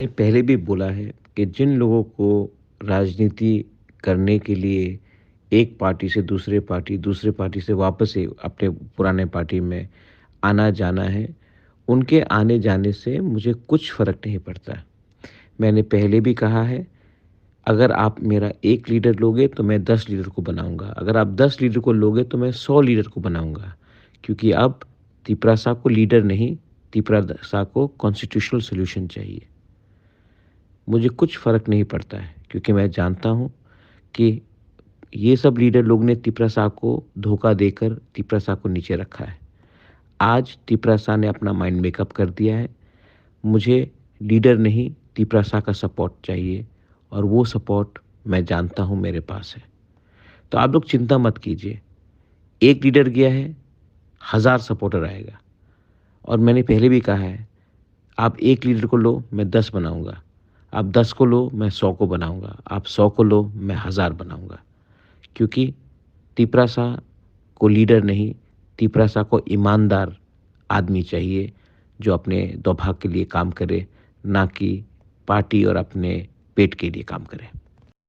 पहले भी बोला है कि जिन लोगों को राजनीति करने के लिए एक पार्टी से दूसरे पार्टी से वापस से अपने पुराने पार्टी में आना-जाना है, उनके आने-जाने से मुझे कुछ फ़र्क नहीं पड़ता। मैंने पहले भी कहा है, अगर आप मेरा 1 लीडर लोगे तो मैं 10 लीडर को बनाऊँगा। अगर आप 10 लीडर को लोगे तो मैं 100 लीडर को बनाऊँगा। क्योंकि अब तिपरासा को लीडर नहीं, तिपरासा को कॉन्स्टिट्यूशनल सॉल्यूशन चाहिए। मुझे कुछ फ़र्क नहीं पड़ता है क्योंकि मैं जानता हूँ कि ये सब लीडर लोग ने तिपरासा को धोखा देकर तिपरासा को नीचे रखा है। आज तिपरासा ने अपना माइंड मेकअप कर दिया है। मुझे लीडर नहीं तिपरासा का सपोर्ट चाहिए और वो सपोर्ट मैं जानता हूँ मेरे पास है। तो आप लोग चिंता मत कीजिए। एक लीडर गया है, 1000 सपोर्टर आएगा और मैंने पहले भी कहा है, आप 1 लीडर को लो, मैं 10 बनाऊँगा। आप 10 को लो, मैं 100 को बनाऊँगा। आप 100 को लो, मैं 1000 बनाऊँगा। क्योंकि तिपरासा को लीडर नहीं, तिपरासा को ईमानदार आदमी चाहिए, जो अपने दोभाग के लिए काम करे, ना कि पार्टी और अपने पेट के लिए काम करे।